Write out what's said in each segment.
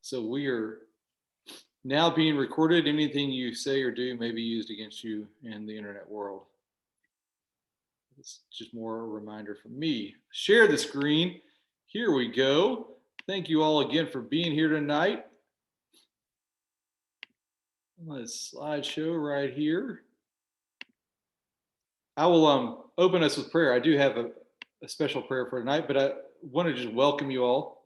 So we are now being recorded. Anything you say or do may be used against you in the internet world. It's just more a reminder from me. Share the screen. Here we go. Thank you all again for being here tonight. This slideshow right here. I will open us with prayer. I do have a special prayer for tonight, but I want to just welcome you all.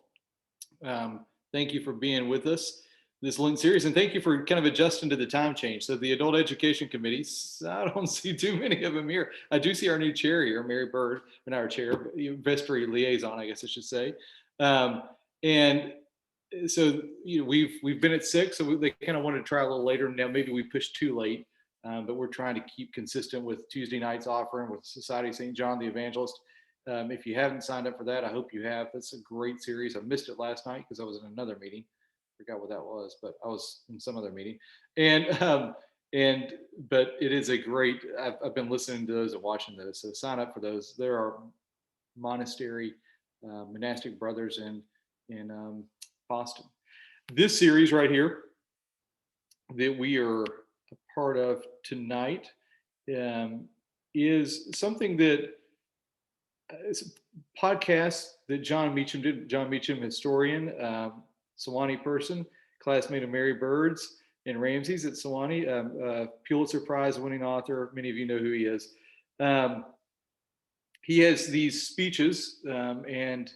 Thank you for being with us this Lent series, and thank you for kind of adjusting to the time change. So the Adult Education Committee, I don't see too many of them here. I do see our new chair here, Mary Bird, not our chair, vestry liaison, I guess I should say. And so we've been at 6, so they kind of wanted to try a little later. Now maybe we pushed too late, but we're trying to keep consistent with Tuesday night's offering with Society of St. John the Evangelist. If you haven't signed up for that, I hope you have. That's a great series. I missed it last night because I was in another meeting. Forgot what that was, but I was in some other meeting. But it is a great. I've been listening to those and watching those. So sign up for those. There are monastery, monastic brothers in Boston. This series right here that we are a part of tonight is something that it's a podcast that John Meacham did. John Meacham, historian, Sewanee person, classmate of Mary Bird's and Ramsey's at Sewanee, Pulitzer Prize winning author. Many of you know who he is. He has these speeches, and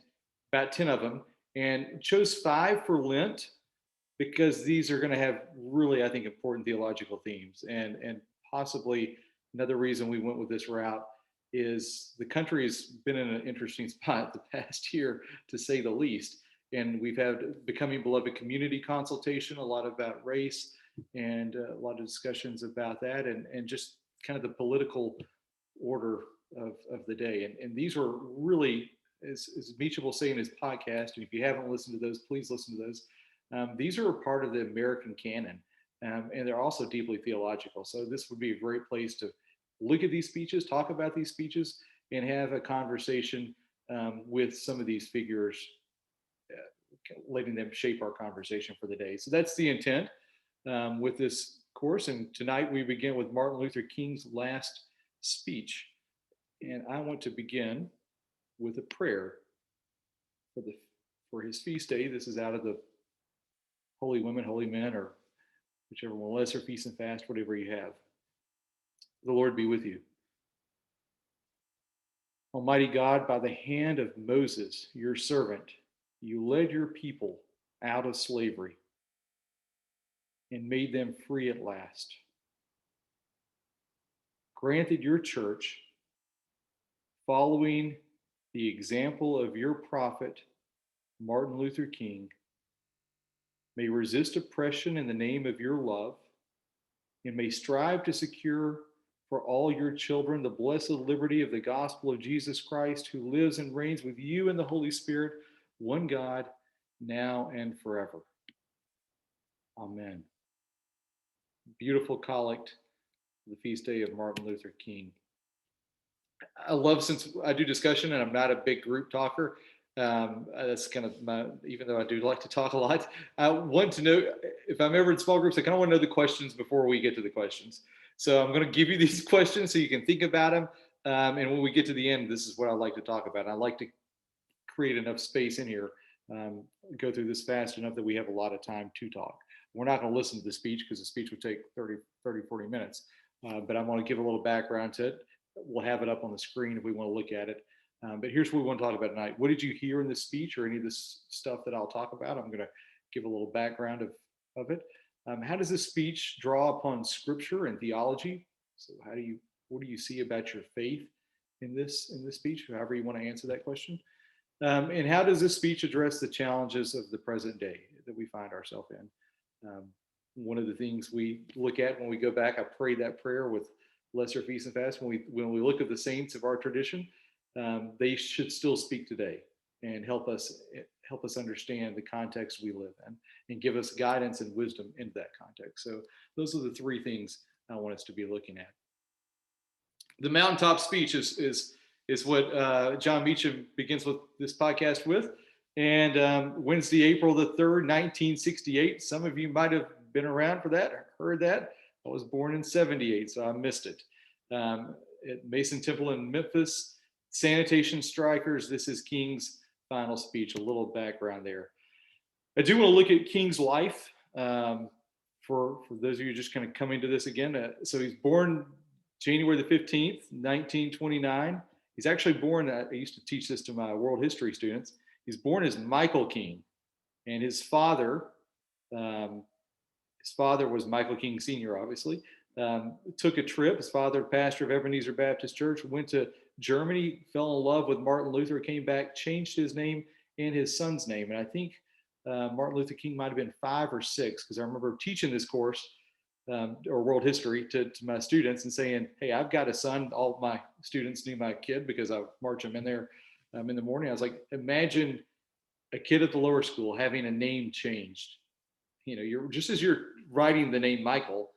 about 10 of them, and chose 5 for Lent because these are going to have really, I think, important theological themes. And possibly another reason we went with this route is the country has been in an interesting spot the past year, to say the least. And we've had Becoming Beloved community consultation, a lot about race, and a lot of discussions about that, and just kind of the political order of the day. And these were really, as Meacham will say in his podcast, and if you haven't listened to those, please listen to those. These are a part of the American canon, and they're also deeply theological. So this would be a great place to look at these speeches, talk about these speeches, and have a conversation with some of these figures, letting them shape our conversation for the day. So that's the intent with this course. And tonight we begin with Martin Luther King's last speech. And I want to begin with a prayer for his feast day. This is out of the Holy Women, Holy Men, or whichever one, Lesser Feast and Fast, whatever you have. The Lord be with you. Almighty God, by the hand of Moses, your servant, you led your people out of slavery and made them free at last. Granted your church, following the example of your prophet, Martin Luther King, may resist oppression in the name of your love, and may strive to secure for all your children the blessed liberty of the gospel of Jesus Christ, who lives and reigns with you in the Holy Spirit, one God, now and forever. Amen. Beautiful collect, the feast day of Martin Luther King. I love, since I do discussion and I'm not a big group talker, that's kind of my, even though I do like to talk a lot, I want to know, if I'm ever in small groups, I kind of want to know the questions before we get to the questions. So I'm going to give you these questions so you can think about them. And when we get to the end, this is what I like to talk about. I like to create enough space in here, go through this fast enough that we have a lot of time to talk. We're not going to listen to the speech because the speech would take 30, 40 minutes. But I want to give a little background to it. We'll have it up on the screen if we want to look at it. But here's what we want to talk about tonight. What did you hear in this speech, or any of this stuff that I'll talk about? I'm going to give a little background of it. How does this speech draw upon scripture and theology? So what do you see about your faith in this speech, however you want to answer that question? And how does this speech address the challenges of the present day that we find ourselves in? One of the things we look at when we go back, I pray that prayer with Lesser Feast and Fast. When we look at the saints of our tradition, they should still speak today and help us understand the context we live in, and give us guidance and wisdom into that context. So those are the 3 things I want us to be looking at. The mountaintop speech is what John Meacham begins with this podcast with. And Wednesday, April the 3rd, 1968. Some of you might have been around for that, heard that. I was born in 78, so I missed it. At Mason Temple in Memphis, sanitation strikers. This is King's final speech, a little background there. I do want to look at King's life. For those of you just kind of coming to this again. So he's born January the 15th, 1929. He's actually born, I used to teach this to my world history students. He's born as Michael King, and his father was Michael King Sr., obviously. Took a trip. His father, pastor of Ebenezer Baptist Church, went to Germany, fell in love with Martin Luther, came back, changed his name and his son's name. And I think Martin Luther King might have been 5 or 6, because I remember teaching this course or world history to my students and saying, hey, I've got a son. All my students knew my kid because I march them in there in the morning. I was like, imagine a kid at the lower school having a name changed. You're just as you're writing the name Michael,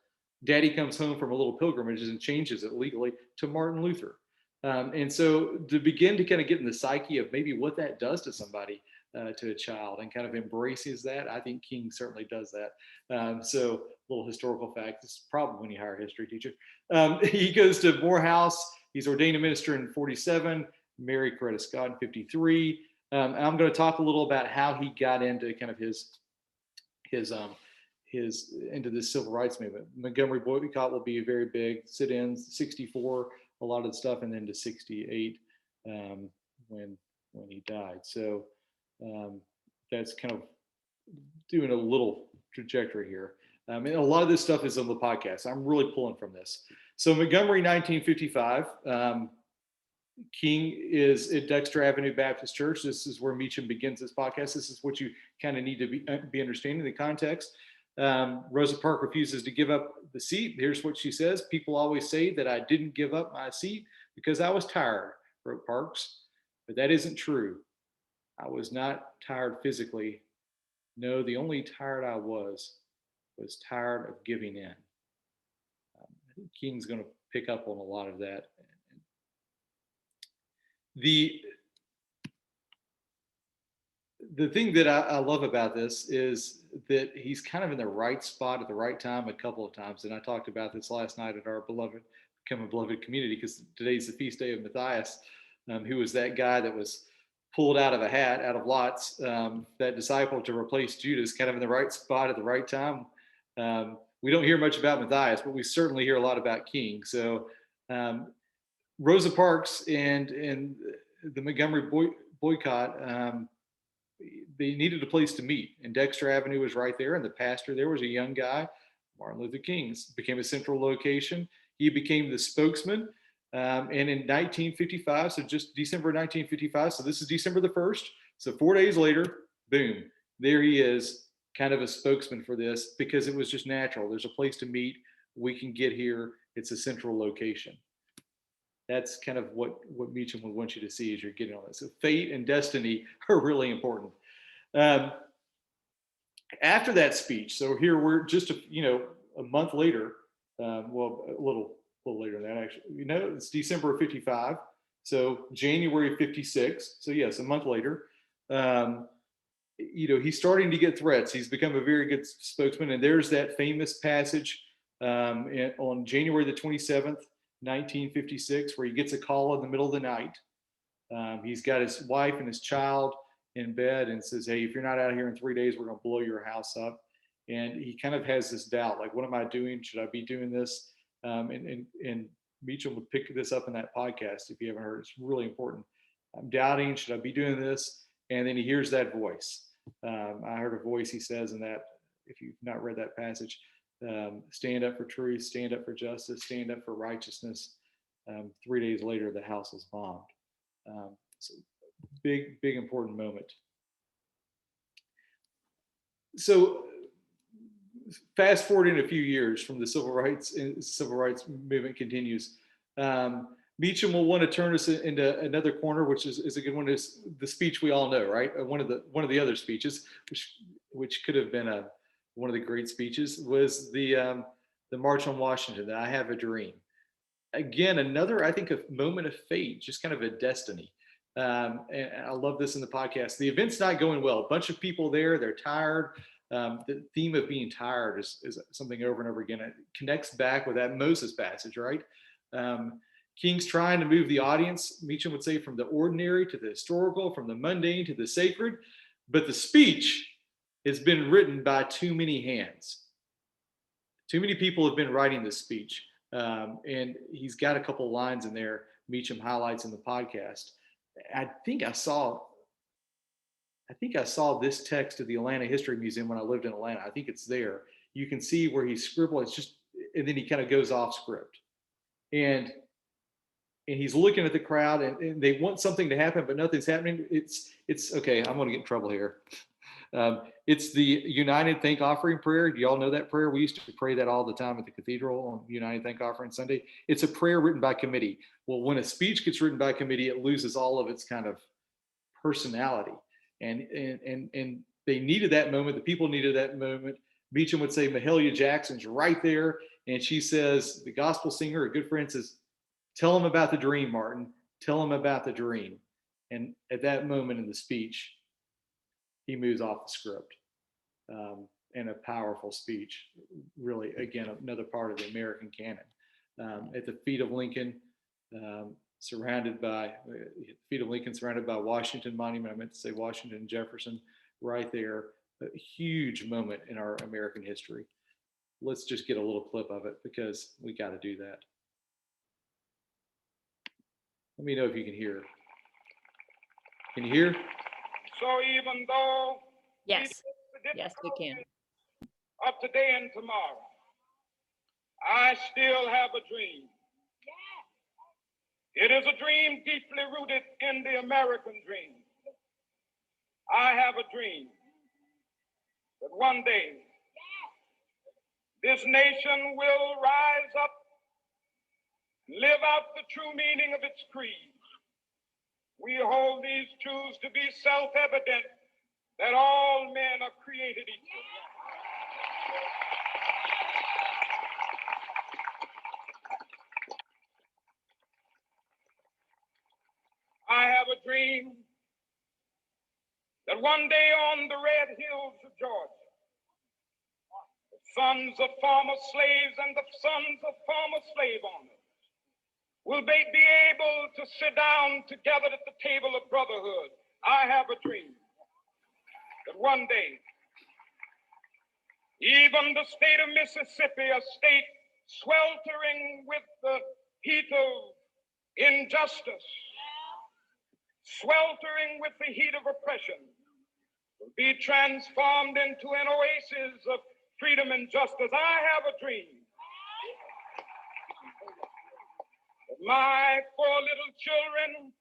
Daddy comes home from a little pilgrimage and changes it legally to Martin Luther. And so to begin to kind of get in the psyche of maybe what that does to somebody, to a child, and kind of embraces that, I think King certainly does that. So a little historical fact, this is probably when you hire a history teacher. He goes to Morehouse. He's ordained a minister in 47, married Coretta Scott in 53. I'm going to talk a little about how he got into kind of his into this civil rights movement. Montgomery boycott will be very big. Sit-ins, 64, a lot of the stuff, and then to 68 when he died. So that's kind of doing a little trajectory here. And a lot of this stuff is on the podcast. I'm really pulling from this. So Montgomery, 1955. King is at Dexter Avenue Baptist Church. This is where Meacham begins this podcast. This is what you kind of need to be understanding the context. Rosa Parks refuses to give up the seat. Here's what she says. People always say that I didn't give up my seat because I was tired, wrote Parks. But that isn't true. I was not tired physically. No, the only tired I was tired of giving in. I think King's going to pick up on a lot of that. The thing that I love about this is that he's kind of in the right spot at the right time a couple of times. And I talked about this last night at our Become a Beloved community, because today's the feast day of Matthias, who was that guy that was pulled out of a hat, out of lots, that disciple to replace Judas, kind of in the right spot at the right time. We don't hear much about Matthias, but we certainly hear a lot about King. So Rosa Parks and the Montgomery boycott, they needed a place to meet, and Dexter Avenue was right there, and the pastor there was a young guy, Martin Luther King. Became a central location. He became the spokesman, and in 1955, so just December 1955, so this is December the 1st, so 4 days later, boom, there he is, kind of a spokesman for this, because it was just natural. There's a place to meet. We can get here. It's a central location. That's kind of what Meacham would want you to see as you're getting on this. So fate and destiny are really important. After that speech, so here we're just a month later, well, a little later than that actually. It's December of 55, so January of 56. So yes, a month later. He's starting to get threats. He's become a very good spokesman, and there's that famous passage on January the 27th. 1956, where he gets a call in the middle of the night. He's got his wife and his child in bed and says, hey, if you're not out here in 3 days, we're going to blow your house up. And he kind of has this doubt, like, what am I doing? Should I be doing this? And Meacham would pick this up in that podcast if you haven't heard. It's really important. I'm doubting, should I be doing this? And then he hears that voice. I heard a voice, he says, in that, if you've not read that passage, stand up for truth, stand up for justice, stand up for righteousness. 3 days later, the house was bombed. So big, important moment. So fast forwarding a few years from the civil rights movement continues. Meacham will want to turn us into another corner, which is a good one. Is the speech we all know, right? One of the other speeches, which could have been one of the great speeches, was the March on Washington, that I Have a Dream. Again, another, I think, a moment of fate, just kind of a destiny. And I love this in the podcast. The event's not going well. A bunch of people there, they're tired. The theme of being tired is something over and over again. It connects back with that Moses passage, right? King's trying to move the audience, Meacham would say, from the ordinary to the historical, from the mundane to the sacred. But the speech has been written by too many hands. Too many people have been writing this speech. And he's got a couple of lines in there Meacham highlights in the podcast. I think I saw this text at the Atlanta History Museum when I lived in Atlanta. I think it's there. You can see where he scribbled. It's just, and then he kind of goes off script. And he's looking at the crowd, and they want something to happen, but nothing's happening. It's okay. I'm going to get in trouble here. It's the United Thank Offering prayer. Do y'all know that prayer? We used to pray that all the time at the cathedral on United Thank Offering Sunday. It's a prayer written by committee. Well, when a speech gets written by committee, it loses all of its kind of personality. And they needed that moment. The people needed that moment. Meacham would say, Mahalia Jackson's right there. And she says, the gospel singer, a good friend, says, tell him about the dream, Martin. Tell him about the dream. And at that moment in the speech, he moves off the script. And a powerful speech, really, again, another part of the American canon. At the feet of Lincoln, surrounded by Washington Monument. I meant to say Washington and Jefferson right there. A huge moment in our American history. Let's just get a little clip of it because we got to do that. Let me know if you can hear. Can you hear? So even though yes, we can. Of today and tomorrow, I still have a dream. It is a dream deeply rooted in the American dream. I have a dream that one day this nation will rise up, live out the true meaning of its creed. We hold these truths to be self-evident that all men are created equal. I have a dream that one day on the red hills of Georgia, the sons of former slaves and the sons of former slave owners will be able to sit down together at the table of brotherhood. I have a dream that one day, even the state of Mississippi, a state sweltering with the heat of injustice, sweltering with the heat of oppression, will be transformed into an oasis of freedom and justice. I have a dream that my 4 little children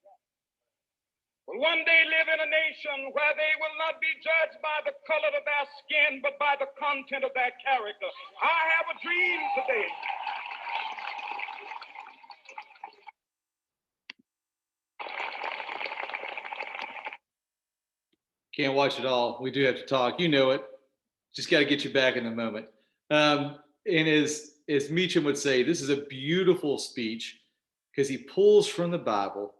will one day live in a nation where they will not be judged by the color of their skin, but by the content of their character. I have a dream today. Can't watch it all. We do have to talk. You know it. Just got to get you back in the moment. And as Meacham would say, this is a beautiful speech because he pulls from the Bible.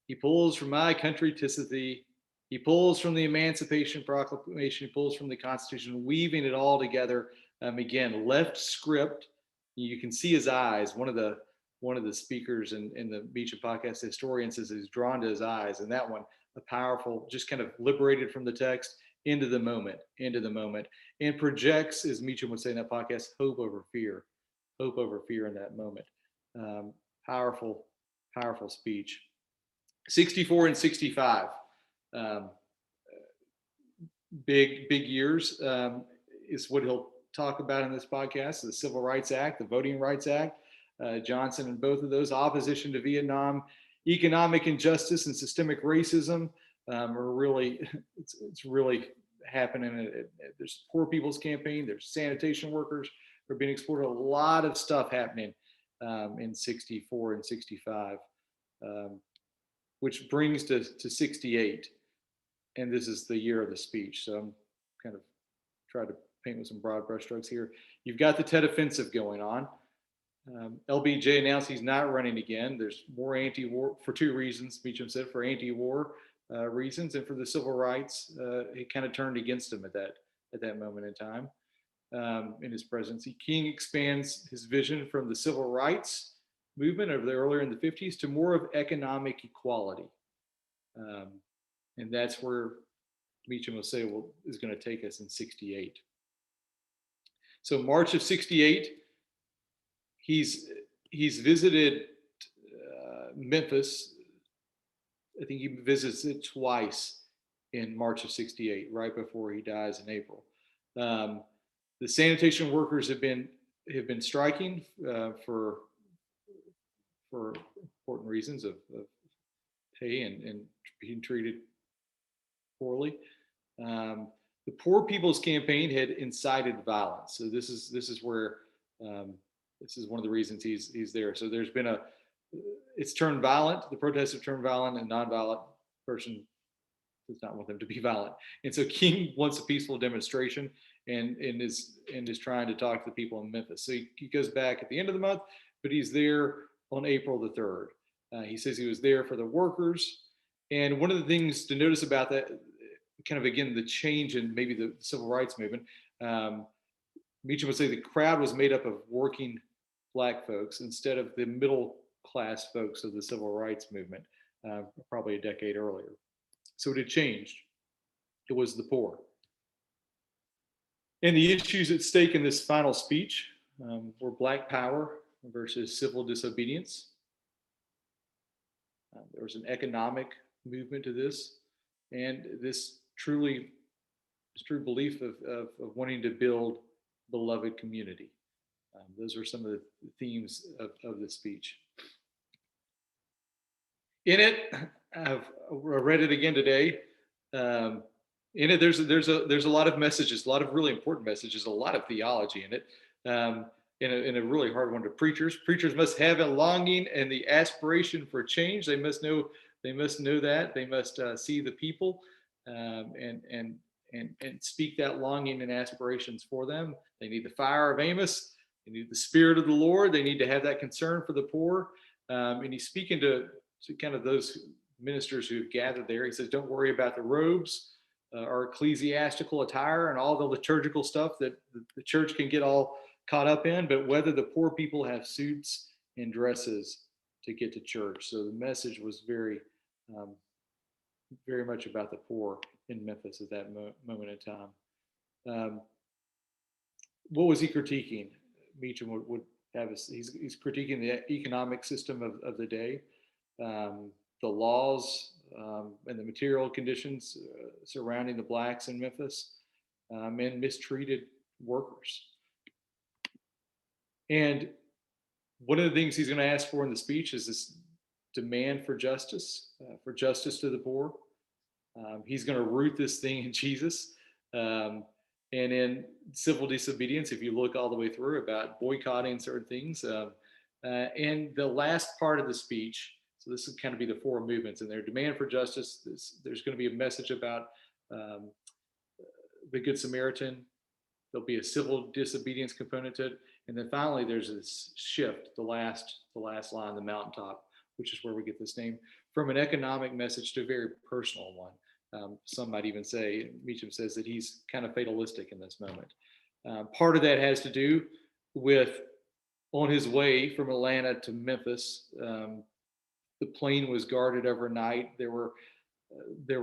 He pulls from My Country 'Tis Thee. He pulls from the Emancipation Proclamation. He pulls from the Constitution, weaving it all together. Again, left script. You can see his eyes. One of the speakers in the Meacham podcast, historian, says he's drawn to his eyes, and that one, a powerful, just kind of liberated from the text into the moment, and projects, as Meacham would say in that podcast, hope over fear in that moment. Powerful speech. 64 and 65, big years, is what he'll talk about in this podcast. The Civil Rights Act, the Voting Rights Act, Johnson and both of those, opposition to Vietnam, economic injustice and systemic racism are really, it's really happening. There's Poor People's Campaign, there's sanitation workers who are being exploited. A lot of stuff happening in 64 and 65, which brings to 68. And this is the year of the speech. So I'm kind of trying to paint with some broad brushstrokes here. You've got the Tet Offensive going on. LBJ announced he's not running again. There's more anti-war for two reasons. Meacham said for anti-war reasons and for the civil rights. It kind of turned against him at that moment in time in his presidency. King expands his vision from the civil rights movement of the earlier in the 50s to more of economic equality, and that's where Meacham will say is going to take us in '68. So March of '68. He's visited Memphis. I think he visits it twice in March of '68, right before he dies in April. The sanitation workers have been striking for important reasons of pay and being treated poorly. The Poor People's Campaign had incited violence, so this is where this is one of the reasons he's there. So there's been it's turned violent. The protests have turned violent, and nonviolent person does not want them to be violent. And so King wants a peaceful demonstration and is trying to talk to the people in Memphis. So he goes back at the end of the month, but he's there on April the 3rd. He says he was there for the workers. And one of the things to notice about that, kind of again, the change in maybe the civil rights movement, Meacham would say the crowd was made up of working Black folks instead of the middle class folks of the civil rights movement, probably a decade earlier. So it had changed. It was the poor. And the issues at stake in this final speech were Black power versus civil disobedience. There was an economic movement to this, and this true belief of wanting to build beloved community. Those are some of the themes of the speech. In it, I read it again today. In it, there's a lot of messages, a lot of really important messages, a lot of theology in it. In a really hard one to preachers. Preachers must have a longing and the aspiration for change. They must know that. They must see the people and speak that longing and aspirations for them. They need the fire of Amos. They need the Spirit of the Lord. They need to have that concern for the poor. And he's speaking to kind of those ministers who've gathered there. He says, don't worry about the robes or ecclesiastical attire and all the liturgical stuff that the church can get all caught up in, but whether the poor people have suits and dresses to get to church. So the message was very much about the poor in Memphis at that moment in time. What was he critiquing? Meacham would have he's critiquing the economic system of the day, the laws and the material conditions surrounding the Blacks in Memphis, and mistreated workers. And one of the things he's going to ask for in the speech is this demand for justice to the poor. He's going to root this thing in Jesus. And in civil disobedience, if you look all the way through about boycotting certain things. And the last part of the speech, so this would kind of be the four movements in there: demand for justice. There's going to be a message about the Good Samaritan. There'll be a civil disobedience component to it. And then finally, there's this shift, the last line, the mountaintop, which is where we get this name, from an economic message to a very personal one. Some might even say, Meacham says that he's kind of fatalistic in this moment. Part of that has to do with on his way from Atlanta to Memphis, the plane was guarded overnight. There were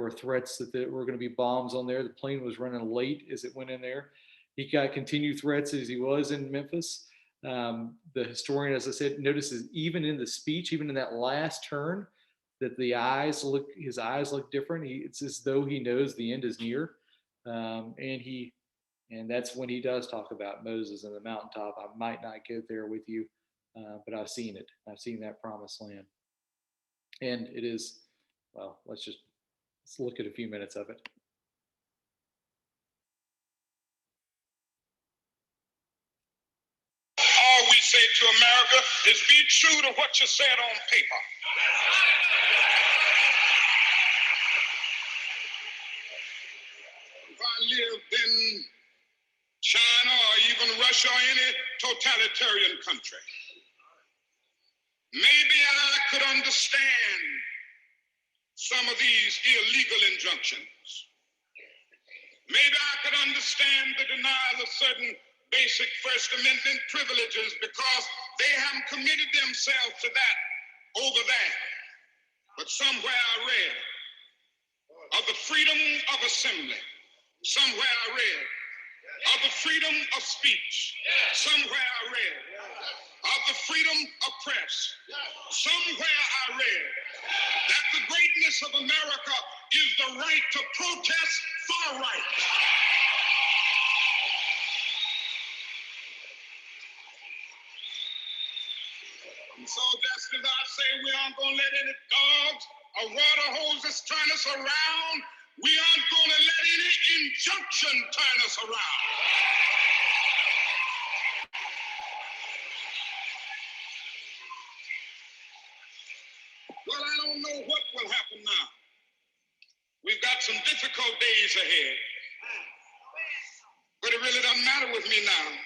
threats that there were going to be bombs on there. The plane was running late as it went in there. He got continued threats as he was in Memphis. The historian, as I said, notices even in the speech, even in that last turn, that his eyes look different. It's as though he knows the end is near. And that's when he does talk about Moses and the mountaintop. I might not get there with you, but I've seen it. I've seen that promised land. And it is, well, let's look at a few minutes of it. All we say to America is be true to what you said on paper. If I lived in China or even Russia or any totalitarian country, maybe I could understand some of these illegal injunctions. Maybe I could understand the denial of certain basic First Amendment privileges because they haven't committed themselves to that over there. But somewhere I read of the freedom of assembly. Somewhere I read of the freedom of speech. Somewhere I read of the freedom of press. Somewhere I read that the greatness of America is the right to protest far right. And so just as I say we aren't going to let any dogs or water hoses turn us around, we aren't going to let any injunction turn us around. Well, I don't know what will happen now. We've got some difficult days ahead. But it really doesn't matter with me now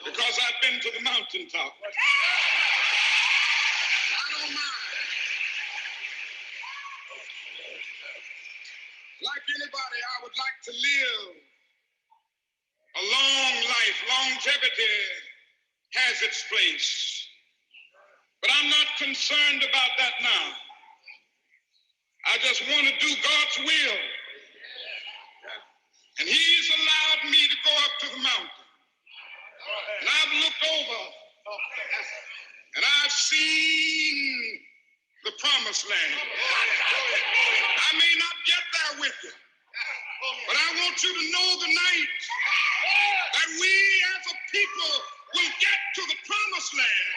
because I've been to the mountaintop. I don't mind. Like anybody, I would like to live a long life. Longevity has its place. But I'm not concerned about that now. I just want to do God's will. And He's allowed me to go up to the mountain. And I've looked over and I've seen the promised land. I may not get there with you, but I want you to know tonight that we as a people will get to the promised land.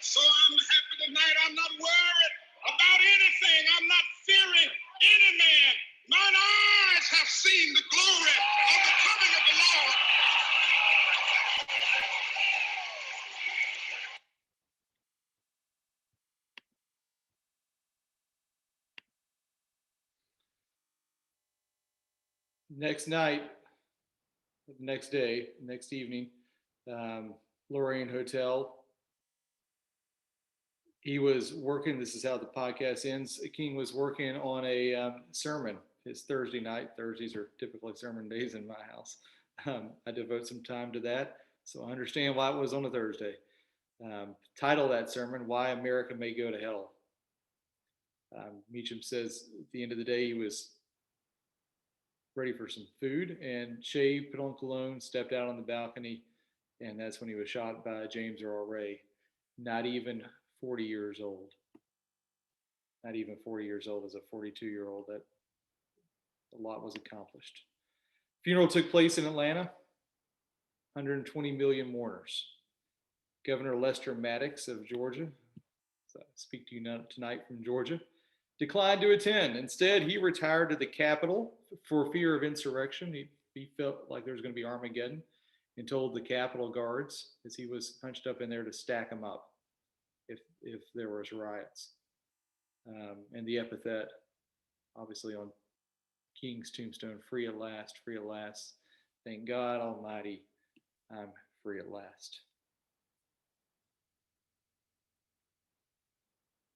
So I'm happy tonight. I'm not worried about anything. I'm not fearing any man. Mine eyes have seen the glory of the coming of the Lord. Next night, next day, next evening, Lorraine Hotel. He was working. This is how the podcast ends. King was working on a sermon. His Thursday night. Thursdays are typically sermon days in my house. I devote some time to that, so I understand why it was on a Thursday. Title of that sermon: "Why America May Go to Hell." Meacham says at the end of the day he was ready for some food and shaved, put on cologne, stepped out on the balcony, and that's when he was shot by James Earl Ray. Not even 40 years old. Not even 40 years old as a 42-year-old. That a lot was accomplished. Funeral took place in Atlanta. 120 million mourners. Governor Lester Maddox of Georgia, so I speak to you tonight from Georgia, declined to attend. Instead, he retired to the Capitol for fear of insurrection. He felt like there was going to be Armageddon and told the Capitol guards as he was hunched up in there to stack them up if there was riots. And the epithet, obviously on King's tombstone, "Free at last, free at last. Thank God Almighty, I'm free at last."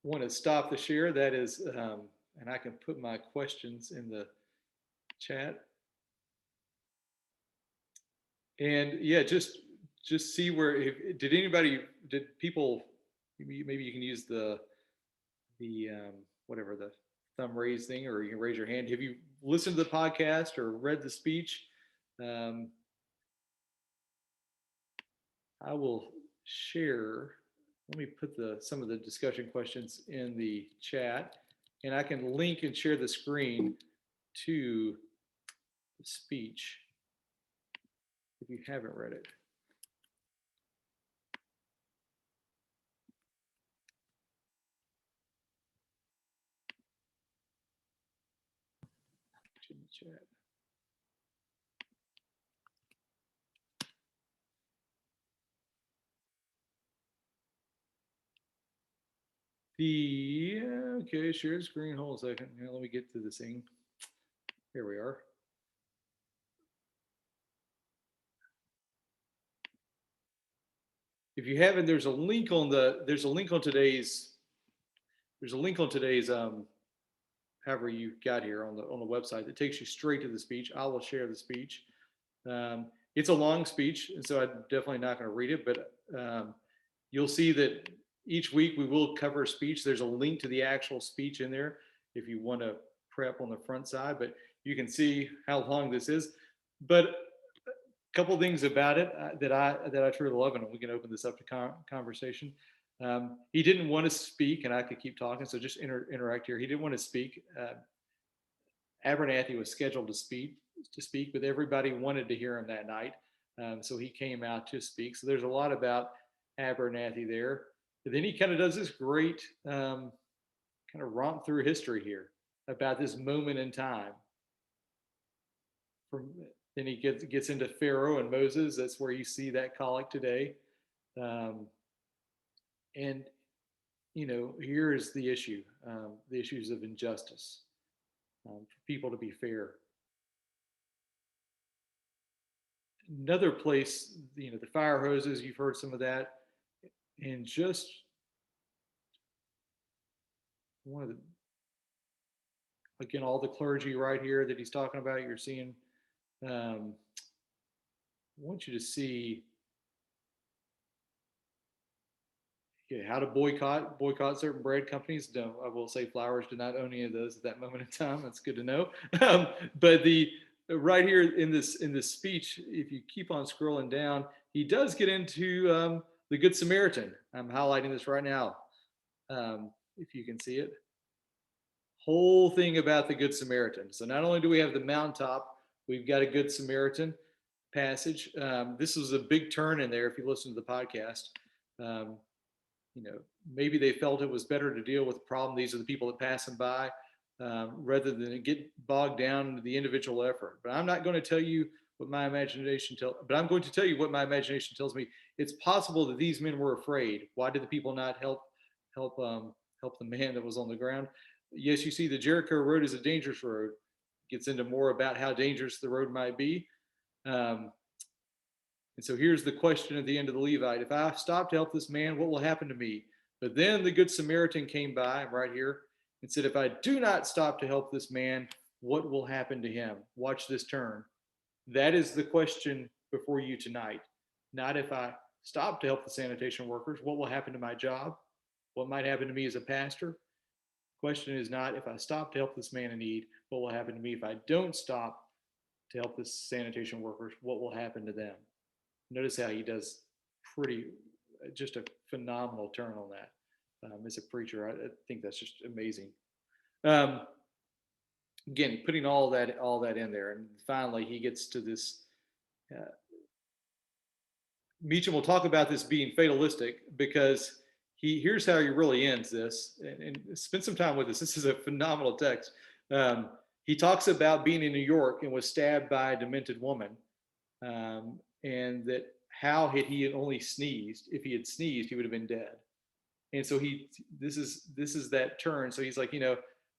Want to stop the share. That is, and I can put my questions in the chat. And yeah, just see where, did people, maybe you can use the whatever, the thumb raise thing, or you can raise your hand. Have you listened to the podcast or read the speech? I will share. Let me put some of the discussion questions in the chat, and I can link and share the screen to the speech if you haven't read it. In the chat. Okay, share screen. Hold a second. Now let me get to the thing. Here we are. if you haven't, there's a link on today's however you got here on the website that takes you straight to the speech. I will share the speech. It's a long speech, and so I'm definitely not going to read it, but you'll see that each week we will cover a speech. There's a link to the actual speech in there if you want to prep on the front side, but you can see how long this is. But a couple things about it that I truly love, and we can open this up to conversation. He didn't want to speak, and I could keep talking, so just interact here. He didn't want to speak. Abernathy was scheduled to speak, but everybody wanted to hear him that night, so he came out to speak. So there's a lot about Abernathy there. But then he kind of does this great kind of romp through history here about this moment in time. Then he gets into Pharaoh and Moses. That's where you see that collect today. And here is the issue: the issues of injustice, for people to be fair. Another place, the fire hoses. You've heard some of that, and just one of the, again, all the clergy right here that he's talking about. You're seeing. I want you to see. How to boycott certain bread companies. No, I will say Flowers did not own any of those at that moment in time. That's good to know. But right here in this speech, if you keep on scrolling down, he does get into the Good Samaritan. I'm highlighting this right now, if you can see it. Whole thing about the Good Samaritan. So not only do we have the mountaintop, we've got a Good Samaritan passage. This was a big turn in there if you listen to the podcast. Maybe they felt it was better to deal with the problem. These are the people that pass them by, rather than get bogged down into the individual effort. But I'm not going to tell you what my imagination tells. But I'm going to tell you what my imagination tells me. It's possible that these men were afraid. Why did the people not help the man that was on the ground? Yes, you see, the Jericho road is a dangerous road. Gets into more about how dangerous the road might be. And so here's the question at the end of the Levite: if I stop to help this man, what will happen to me? But then the Good Samaritan came by, I'm right here, and said, if I do not stop to help this man, what will happen to him? Watch this turn. That is the question before you tonight. Not if I stop to help the sanitation workers, what will happen to my job? What might happen to me as a pastor? The question is not if I stop to help this man in need, what will happen to me? If I don't stop to help the sanitation workers, what will happen to them? Notice how he does just a phenomenal turn on that. As a preacher, I think that's just amazing. Again, putting all that in there, and finally he gets to this. Meacham will talk about this being fatalistic because here's how he really ends this, and spend some time with this. This is a phenomenal text. He talks about being in New York and was stabbed by a demented woman. And that how had he only sneezed? If he had sneezed, he would have been dead. And so this is that turn. So he's like,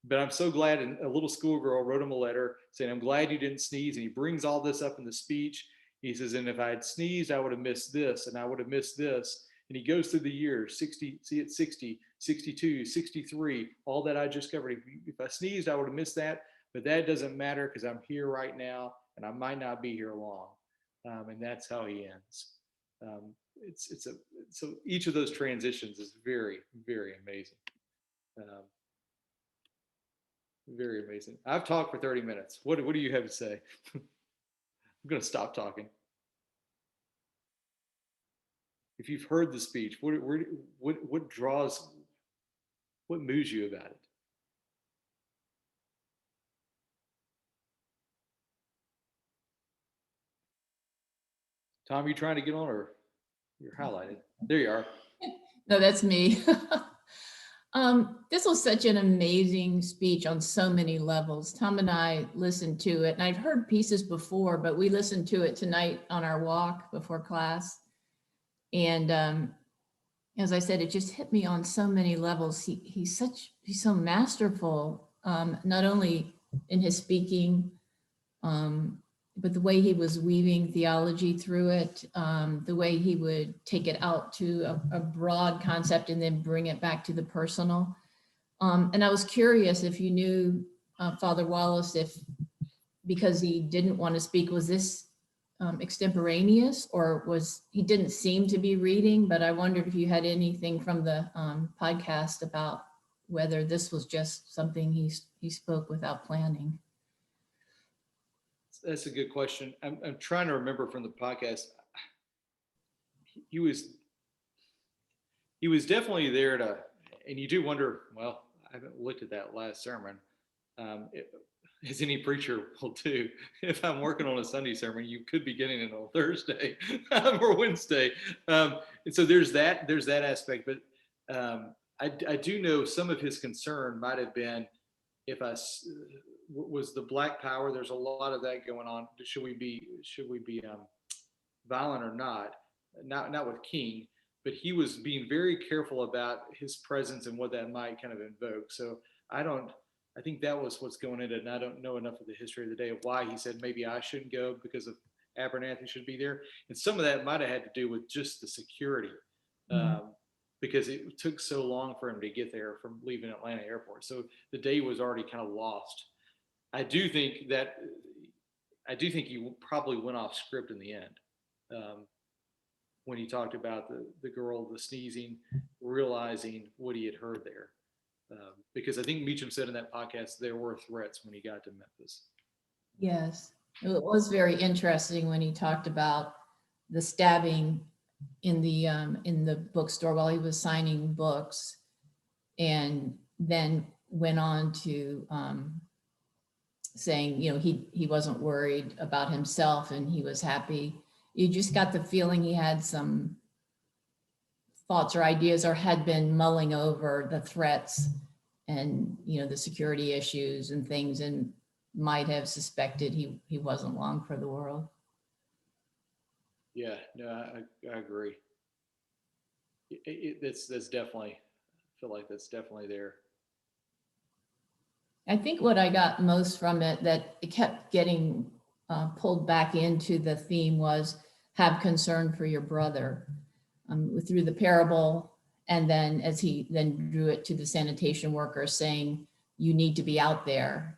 but I'm so glad. And a little schoolgirl wrote him a letter saying, I'm glad you didn't sneeze. And he brings all this up in the speech. He says, and if I had sneezed, I would have missed this, and I would have missed this. And he goes through the years, 60, 62, 63, all that I just covered. If I sneezed, I would have missed that. But that doesn't matter because I'm here right now, and I might not be here long. And that's how he ends. So each of those transitions is very, very amazing. Very amazing. I've talked for 30 minutes. What do you have to say? I'm going to stop talking. If you've heard the speech, what moves you about it? Tom, are you trying to get on, or you're highlighted? There you are. No, that's me. This was such an amazing speech on so many levels. Tom and I listened to it, and I'd heard pieces before, but we listened to it tonight on our walk before class. And as I said, it just hit me on so many levels. He's so masterful, not only in his speaking, but the way he was weaving theology through it, the way he would take it out to a broad concept and then bring it back to the personal. And I was curious if you knew Father Wallace, if because he didn't want to speak, was this extemporaneous, or he didn't seem to be reading, but I wondered if you had anything from the podcast about whether this was just something he spoke without planning. That's a good question. I'm trying to remember from the podcast. He was definitely there to, and you do wonder, well, I haven't looked at that last sermon. As any preacher will do, if I'm working on a Sunday sermon, you could be getting it on Thursday or Wednesday. And so there's that aspect, but I do know some of his concern might have been was the Black Power. There's a lot of that going on. Should we be violent or not? Not with King, but he was being very careful about his presence and what that might kind of invoke. So I think that was what's going into it. And I don't know enough of the history of the day of why he said maybe I shouldn't go because of Abernathy should be there. And some of that might have had to do with just the security, because it took so long for him to get there from leaving Atlanta airport. So the day was already kind of lost. I do think he probably went off script in the end. When he talked about the girl, the sneezing, realizing what he had heard there. Because I think Meacham said in that podcast, there were threats when he got to Memphis. Yes, it was very interesting when he talked about the stabbing in the bookstore while he was signing books, and then went on to saying, he wasn't worried about himself and he was happy. You just got the feeling he had some thoughts or ideas, or had been mulling over the threats and the security issues and things, and might have suspected he wasn't long for the world. Yeah, no, I agree. That's definitely, I feel like that's definitely there. I think what I got most from it, that it kept getting pulled back into the theme, was have concern for your brother, through the parable. And then as he then drew it to the sanitation workers, saying, you need to be out there.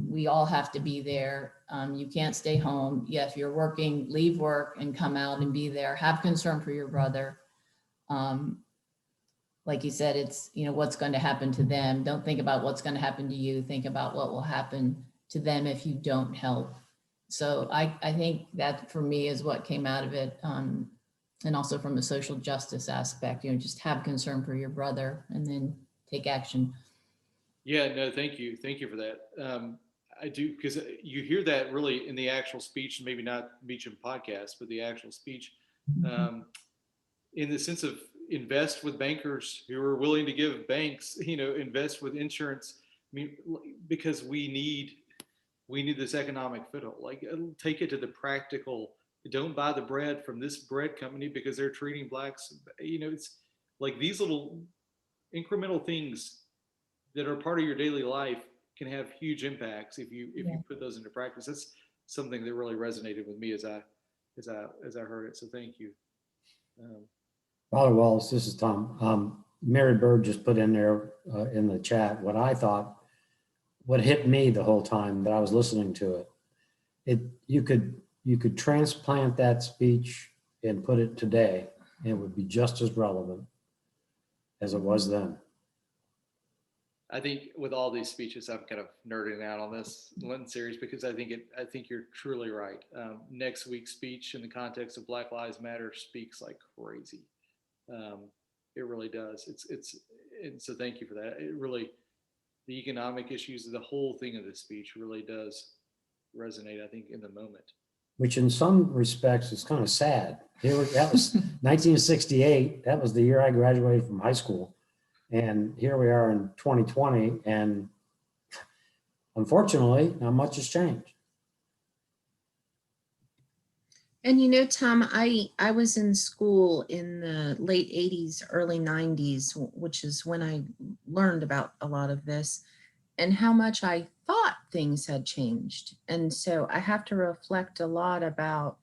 We all have to be there. You can't stay home. Yeah, if you're working, leave work and come out and be there. Have concern for your brother. Like you said, it's, what's going to happen to them. Don't think about what's going to happen to you. Think about what will happen to them if you don't help. So I think that for me is what came out of it. And also from a social justice aspect, just have concern for your brother and then take action. Yeah, no, thank you. Thank you for that. I do, because you hear that really in the actual speech, maybe not Meacham podcast, but the actual speech, in the sense of invest with bankers who are willing to give banks, invest with insurance. I mean, because we need this economic foothold. Like, take it to the practical. Don't buy the bread from this bread company because they're treating blacks. It's like these little incremental things that are part of your daily life can have huge impacts if you put those into practice. That's something that really resonated with me as I heard it. So thank you. Father Wallace, this is Tom. Mary Bird just put in there in the chat what hit me the whole time that I was listening to it. You could transplant that speech and put it today, and it would be just as relevant as it was then. I think with all these speeches, I'm kind of nerding out on this Lenten series because I think you're truly right. Next week's speech in the context of Black Lives Matter speaks like crazy. It really does. And so thank you for that. It really, the economic issues, the whole thing of this speech really does resonate, I think, in the moment. Which in some respects is kind of sad. That was 1968. That was the year I graduated from high school. And here we are in 2020, and unfortunately, not much has changed. And Tom, I was in school in the late 80s, early 90s, which is when I learned about a lot of this, and how much I thought things had changed. And so I have to reflect a lot about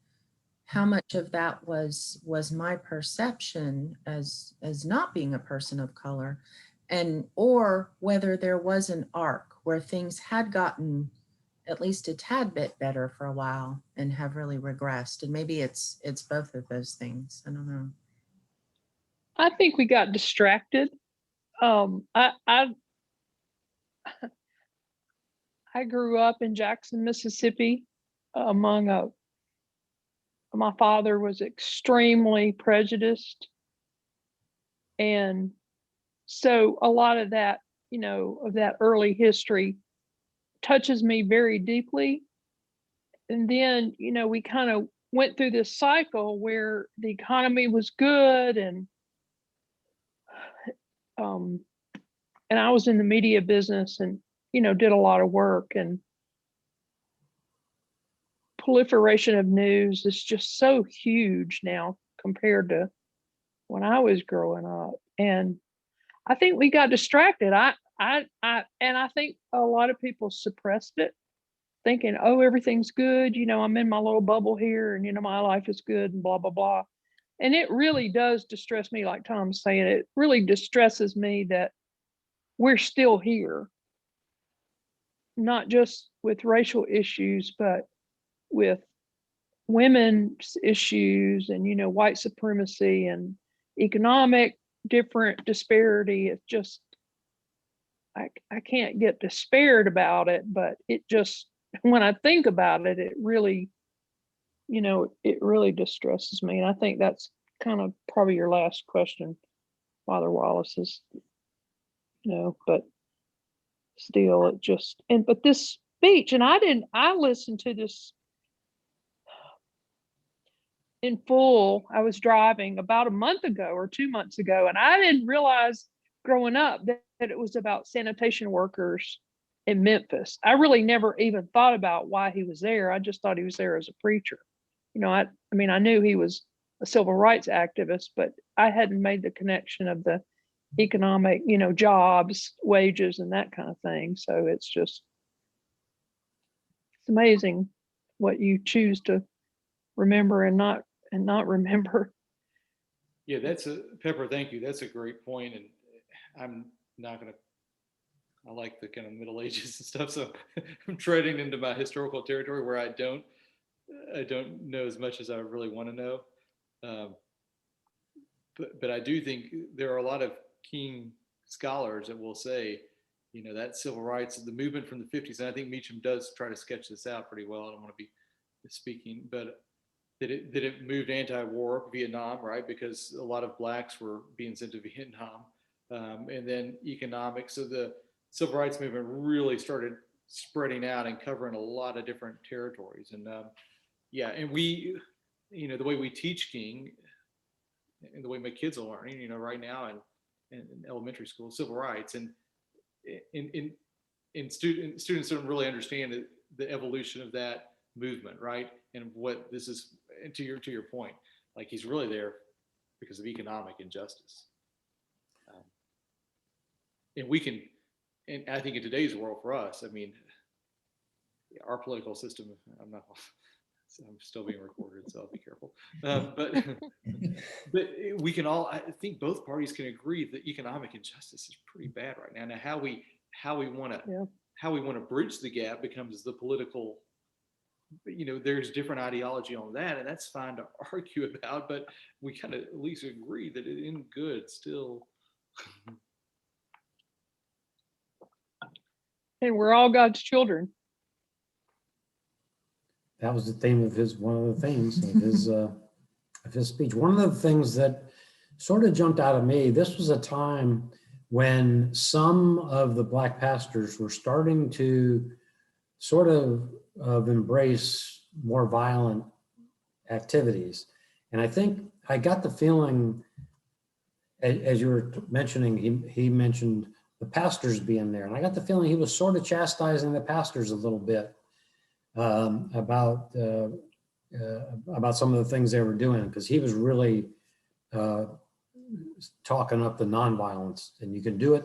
how much of that was my perception as not being a person of color, and or whether there was an arc where things had gotten at least a tad bit better for a while and have really regressed. And maybe it's both of those things. I don't know. I think we got distracted. I grew up in Jackson, Mississippi, among a. My father was extremely prejudiced, and so a lot of that, of that early history touches me very deeply. And then, we kind of went through this cycle where the economy was good, and I was in the media business and, did a lot of work, and proliferation of news is just so huge now compared to when I was growing up. And I think we got distracted. And I think a lot of people suppressed it, thinking, oh, everything's good. I'm in my little bubble here, and, my life is good and blah, blah, blah. And it really does distress me, like Tom's saying, it really distresses me that we're still here, not just with racial issues, but with women's issues and, white supremacy and economic different disparity. It's just, I can't get despaired about it, but it just, when I think about it, it really, it really distresses me. And I think that's kind of probably your last question, Father Wallace, is, but still it just, but this speech, and I listened to this in full. I was driving about a month ago or 2 months ago, and I didn't realize growing up that it was about sanitation workers in Memphis. I really never even thought about why he was there. I just thought he was there as a preacher. I knew he was a civil rights activist, but I hadn't made the connection of the economic, jobs, wages, and that kind of thing. So it's amazing what you choose to remember and not remember. Yeah, Pepper, thank you. That's a great point. And I'm not going to, I like the kind of Middle Ages and stuff. So I'm treading into my historical territory where I don't know as much as I really want to know. But I do think there are a lot of keen scholars that will say, that civil rights, the movement from the 50s, and I think Meacham does try to sketch this out pretty well. I don't want to be speaking, but that it moved anti-war Vietnam, right? Because a lot of blacks were being sent to Vietnam, and then economics. So the civil rights movement really started spreading out and covering a lot of different territories. And and we, the way we teach King, and the way my kids are learning, right now in elementary school, civil rights, and students don't really understand the evolution of that movement, right? And what this is, and to your point, like he's really there because of economic injustice. And we can, and I think in today's world for us, our political system, I'm still being recorded, so I'll be careful. But we can all, I think both parties can agree that economic injustice is pretty bad right now. Now, how we want to bridge the gap becomes the political. There's different ideology on that, and that's fine to argue about. But we kind of at least agree that it in good still. And we're all God's children. That was the theme of one of the themes of his speech. One of the things that sort of jumped out at me, this was a time when some of the Black pastors were starting to sort of embrace more violent activities. And I think I got the feeling, as you were mentioning, he mentioned the pastors being there. And I got the feeling he was sort of chastising the pastors a little bit about some of the things they were doing, because he was really talking up the nonviolence, and you can do it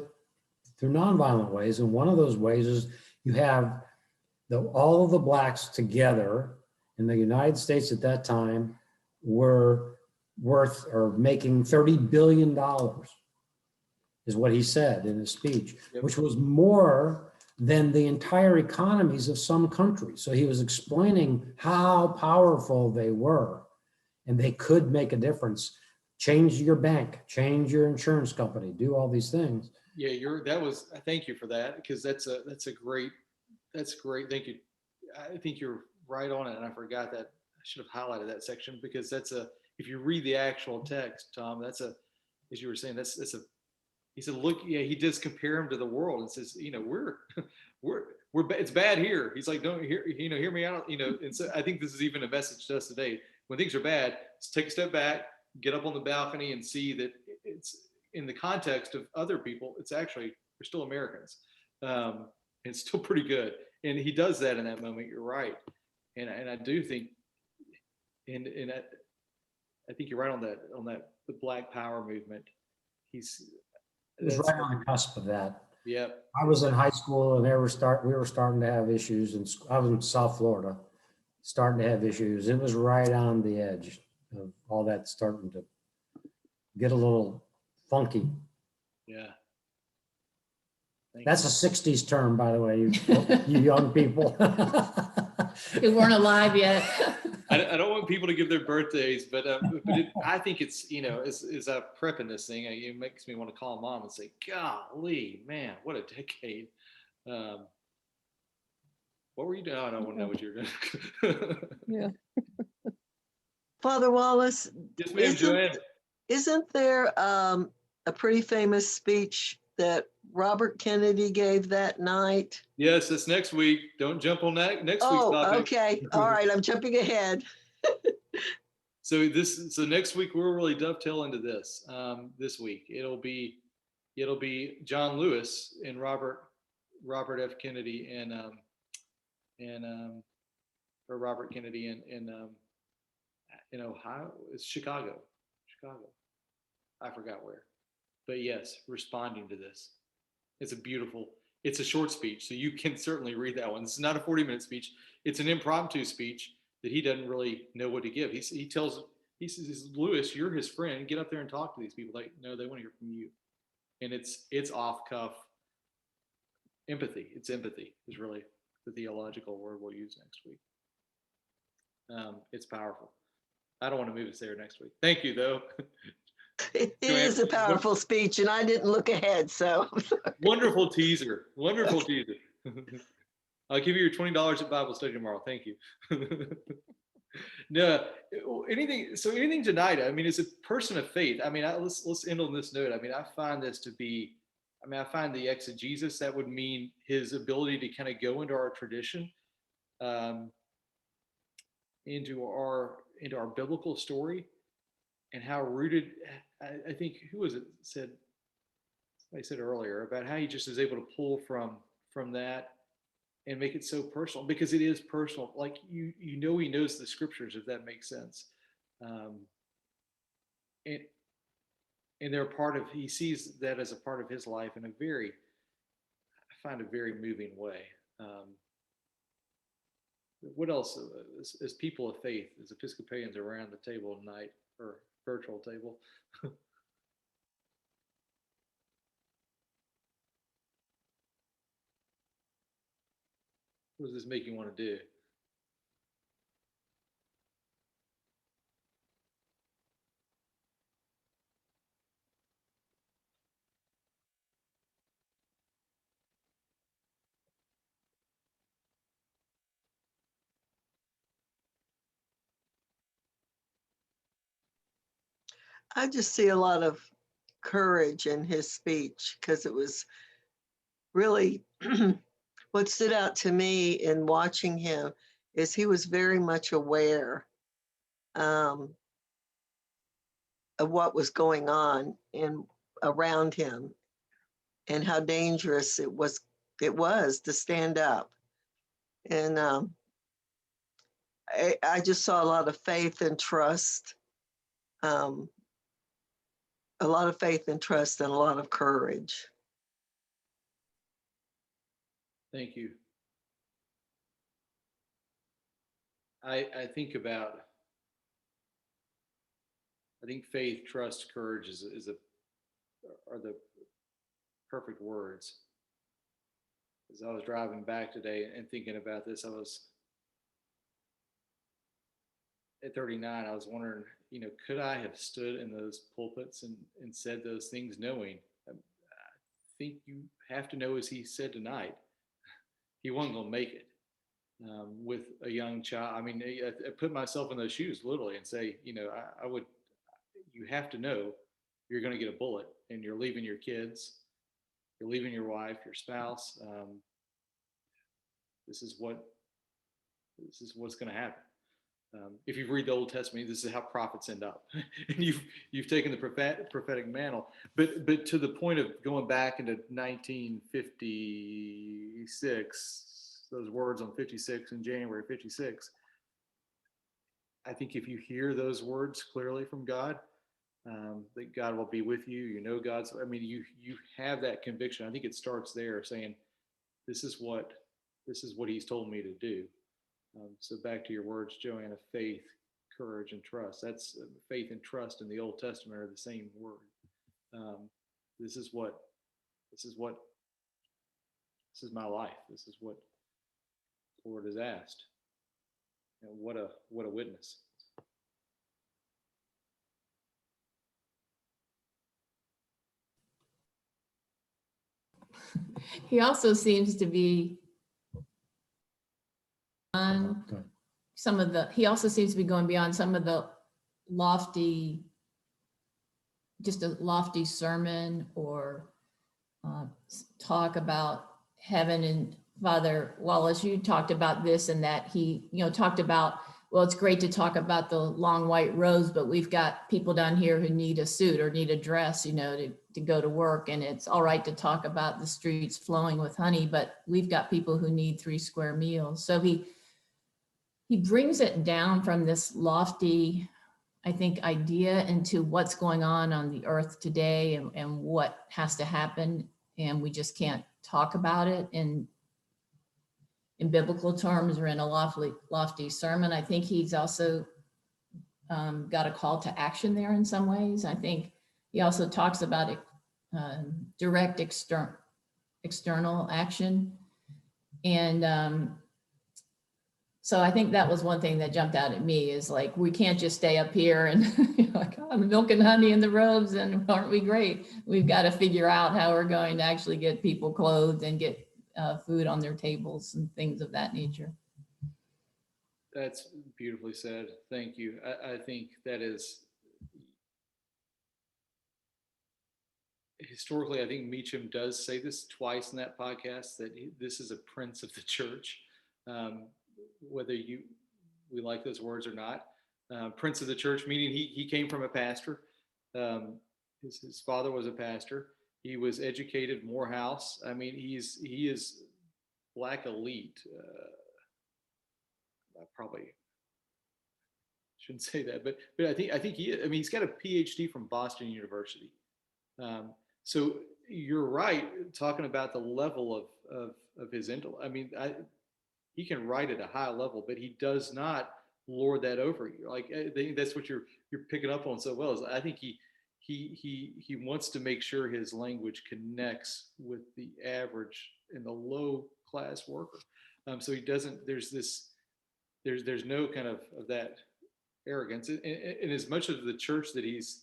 through nonviolent ways. And one of those ways is you have all of the blacks together in the United States at that time were worth or making $30 billion, is what he said in his speech, Yep. which was more than the entire economies of some countries. So he was explaining how powerful they were, and they could make a difference. Change your bank, change your insurance company, do all these things. Yeah, thank you for that, because that's great. Thank you. I think you're right on it. And I forgot that I should have highlighted that section, because if you read the actual text, Tom, as you were saying, he said, look, yeah, he does compare him to the world and says, it's bad here. He's like, don't hear me out, and so I think this is even a message to us today. When things are bad, let's take a step back, get up on the balcony and see that it's in the context of other people. It's actually, we're still Americans. It's still pretty good. And he does that in that moment. You're right. And I do think, and I think you're right on that, the Black Power movement. He was right on the cusp of that. Yeah. I was in high school and we were starting to have issues, and I was in South Florida, starting to have issues. It was right on the edge of all that starting to get a little funky. Yeah. That's a 60s term, by the way, you young people. You weren't alive yet. I don't want people to give their birthdays, but I think it's, as I'm prepping this thing, it makes me want to call mom and say, golly, man, what a decade. What were you doing? I don't want to know what you were doing. Yeah. Father Wallace, Yes, ma'am, Joanne. isn't there a pretty famous speech that Robert Kennedy gave that night? Yes, that's next week. Don't jump on that next week's Oh, topic. okay. All right. I'm jumping ahead. So next week we'll really dovetail into this. This week it'll be John Lewis and Robert F. Kennedy or Robert Kennedy in Ohio. It's Chicago. I forgot where, but yes, responding to this. It's a short speech, so you can certainly read that one. This is not a 40-minute speech. It's an impromptu speech that he doesn't really know what to give. He says, Lewis, you're his friend. Get up there and talk to these people. Like, no, they want to hear from you. And it's off cuff empathy. It's empathy is really the theological word we'll use next week. It's powerful. I don't want to move us there next week. Thank you, though. It is a powerful speech, and I didn't look ahead. So Wonderful teaser. Wonderful teaser. I'll give you your $20 at Bible study tomorrow. Thank you. No, anything tonight. I mean, as a person of faith, I mean, let's end on this note. I mean, I find the exegesis, that would mean his ability to kind of go into our tradition, into our biblical story, and how rooted. I think somebody said earlier about how he just is able to pull from that and make it so personal, because it is personal. Like he knows the scriptures, if that makes sense. And they're he sees that as a part of his life in I find a very moving way. What else, as people of faith, as Episcopalians around the table tonight, or virtual table? What does this make you want to do? I just see a lot of courage in his speech, because it was really what stood out to me in watching him is he was very much aware of what was going on around him, and how dangerous it was to stand up. And I just saw a lot of faith and trust, a lot of faith and trust, and a lot of courage. Thank you. I think about, I think faith, trust, courage are the perfect words. As I was driving back today and thinking about this, I was at 39. I was wondering, could I have stood in those pulpits and said those things, knowing, I think you have to know, as he said tonight, he wasn't going to make it. With a young child, I mean, I put myself in those shoes literally and say, I would, you have to know you're going to get a bullet, and you're leaving your kids, you're leaving your wife, your spouse. This is what's going to happen. If you read the Old Testament, this is how prophets end up, and you've taken the prophetic mantle. But to the point of going back into 1956, those words on 56 in January 56. I think if you hear those words clearly from God, that God will be with you. God's. I mean, you have that conviction. I think it starts there, saying, "This is what He's told me to do." So back to your words, Joanna: faith, courage, and trust. That's faith and trust in the Old Testament are the same word. This is my life. This is what the Lord has asked. And what a witness. He also seems to be on he also seems to be going beyond some of the lofty, just a lofty sermon or talk about heaven. And Father Wallace, you talked about this and that. He, talked about, well, it's great to talk about the long white robes, but we've got people down here who need a suit or need a dress, to go to work. And it's all right to talk about the streets flowing with honey, but we've got people who need 3 square meals. So he brings it down from this lofty, I think, idea into what's going on the earth today and what has to happen. And we just can't talk about it in biblical terms or in a lofty sermon. I think he's also got a call to action there in some ways. I think he also talks about direct external action. And so I think that was one thing that jumped out at me, is like, we can't just stay up here and like, milk and honey in the robes and aren't we great? We've got to figure out how we're going to actually get people clothed and get food on their tables and things of that nature. That's beautifully said. Thank you. I think that is, historically, I think Meacham does say this twice in that podcast, that this is a prince of the church. Whether we like those words or not, prince of the church, meaning he came from a pastor. His father was a pastor. He was educated Morehouse. I mean, he is black elite. I probably shouldn't say that, but I think he's got a PhD from Boston University. So you're right, talking about the level of his intellect. I mean, he can write at a high level, but he does not lord that over you. Like, I think that's what you're picking up on so well. Is I think he wants to make sure his language connects with the average and the low class worker. So he doesn't. There's no kind of that arrogance. And as much of the church that he's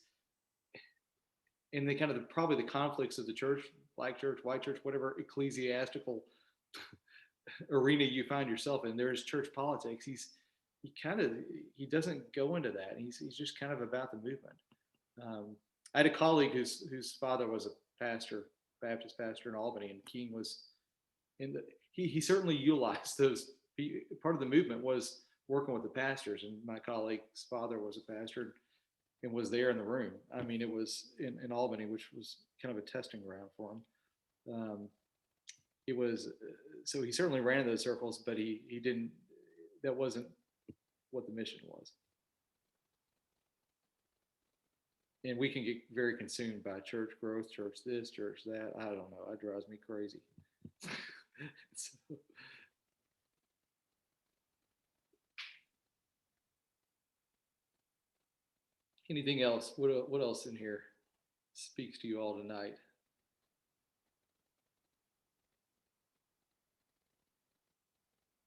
in, the kind of probably the conflicts of the church, black church, white church, whatever ecclesiastical arena you find yourself in, there is church politics. He doesn't go into that. He's just kind of about the movement. I had a colleague whose father was a pastor, Baptist pastor in Albany, and King was he certainly utilized those. Part of the movement was working with the pastors, and my colleague's father was a pastor and was there in the room. I mean, it was in Albany, which was kind of a testing ground for him. It was, so he certainly ran in those circles, but he didn't, that wasn't what the mission was. And we can get very consumed by church growth, church this, church that. I don't know. It drives me crazy. So, Anything else? What else in here speaks to you all tonight?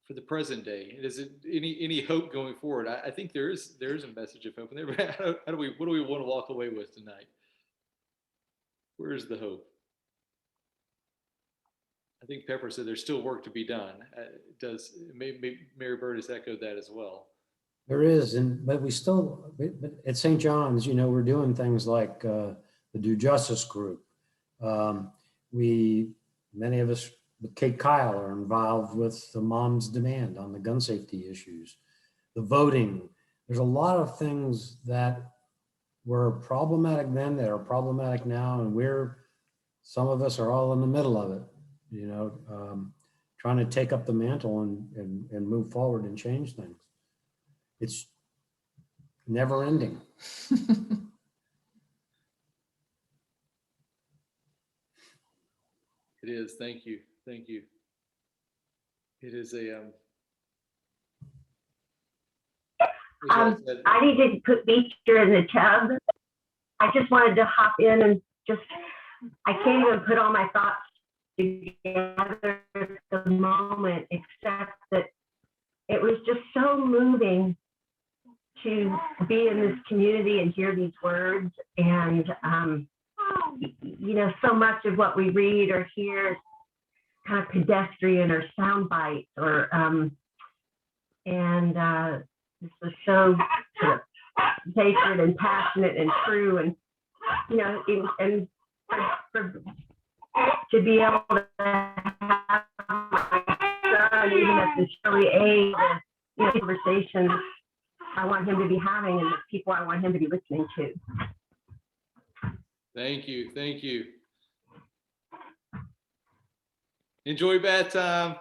For the present day, is it any hope going forward? I think there is a message of hope in there. But what do we want to walk away with tonight? Where's the hope? I think Pepper said there's still work to be done. Mary Bird has echoed that as well. There is, but we still, but at St. John's, we're doing things like the Do Justice group. Many of us, with Kate Kyle, are involved with the Mom's Demand on the gun safety issues, the voting. There's a lot of things that were problematic then that are problematic now, and some of us are all in the middle of it, trying to take up the mantle and move forward and change things. It's never ending. It is. Thank you. It is a I needed to put Beecher in the tub. I just wanted to hop in and I can't even put all my thoughts together at the moment, except that it was just so moving to be in this community and hear these words. And, so much of what we read or hear is kind of pedestrian or sound bites this was so sort of sacred and passionate and true, and to be able to have my son, even at this early age, conversations I want him to be having and the people I want him to be listening to. Thank you. Enjoy bath time.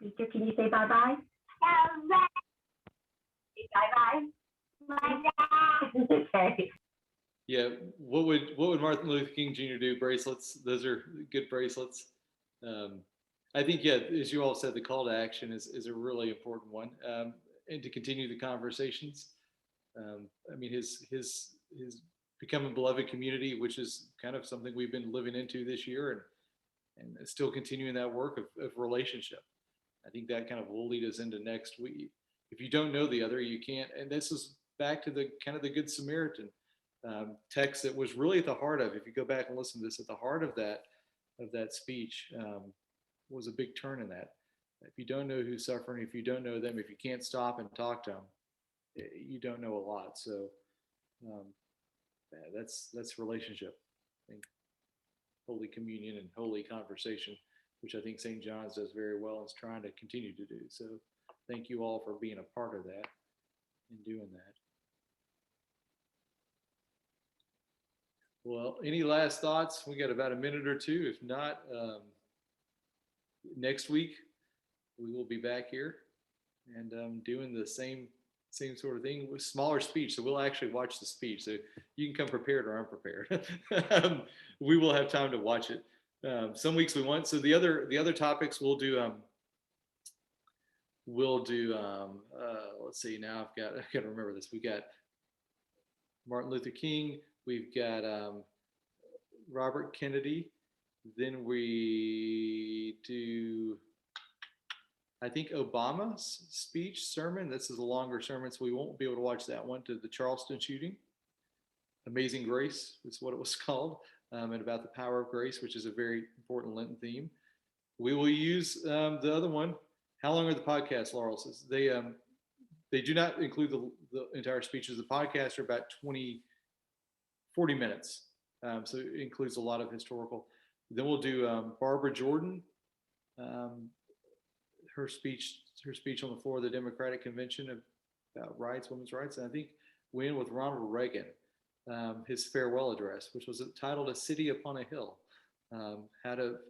Can you say bye-bye? Bye-bye. Okay. Yeah. What would Martin Luther King Jr. do? Bracelets. Those are good bracelets. I think, as you all said, the call to action is a really important one, and to continue the conversations. His becoming beloved community, which is kind of something we've been living into this year, and still continuing that work of relationship. I think that kind of will lead us into next week. If you don't know the other, you can't. And this is back to the kind of the Good Samaritan text that was really at the heart of. If you go back and listen to this, at the heart of that speech was a big turn in that. If you don't know who's suffering, if you don't know them, if you can't stop and talk to them, you don't know a lot. So that's relationship. I think Holy Communion and holy conversation, which I think St. John's does very well and is trying to continue to do. So thank you all for being a part of that and doing that. Well, any last thoughts? We got about a minute or two. If not, next week we will be back here and doing the same sort of thing with smaller speech. So we'll actually watch the speech. So you can come prepared or unprepared. We will have time to watch it. Some weeks we won't. So the other topics we'll do. Let's see. Now I've got to remember this. We got Martin Luther King. We've got Robert Kennedy. Then we do, I think, Obama's sermon. This is a longer sermon, so we won't be able to watch that one, to the Charleston shooting. Amazing Grace is what it was called, and about the power of grace, which is a very important Lenten theme. We will use the other one. How long are the podcasts, Laurel says? They do not include the entire speeches. The podcasts are about 40 minutes. So it includes a lot of historical. Then we'll do Barbara Jordan, her speech on the floor of the Democratic Convention about women's rights. And I think we end with Ronald Reagan, his farewell address, which was titled "A City Upon a Hill," how to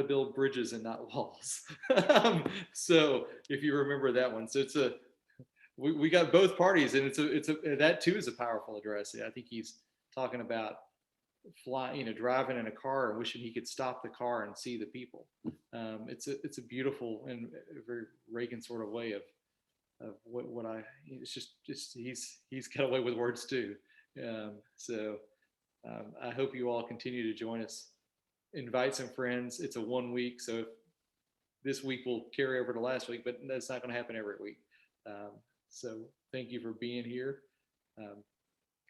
build bridges and not walls. So if you remember that one, so we got both parties, and that too is a powerful address. I think he's talking about driving in a car and wishing he could stop the car and see the people. It's a beautiful and very Reagan sort of way of it's just he's got a way with words too. I hope you all continue to join us. Invite some friends. It's a 1 week, so this week will carry over to last week, but that's not going to happen every week. So thank you for being here.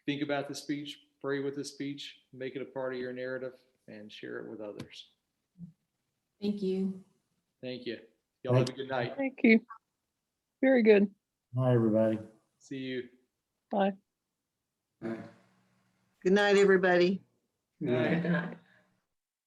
Think about the speech, pray with the speech, make it a part of your narrative, and share it with others. Thank you. Thank you. Y'all have a good night. Thank you. Very good. Hi, everybody. See you. Bye. Good night, everybody. Good night. Good night.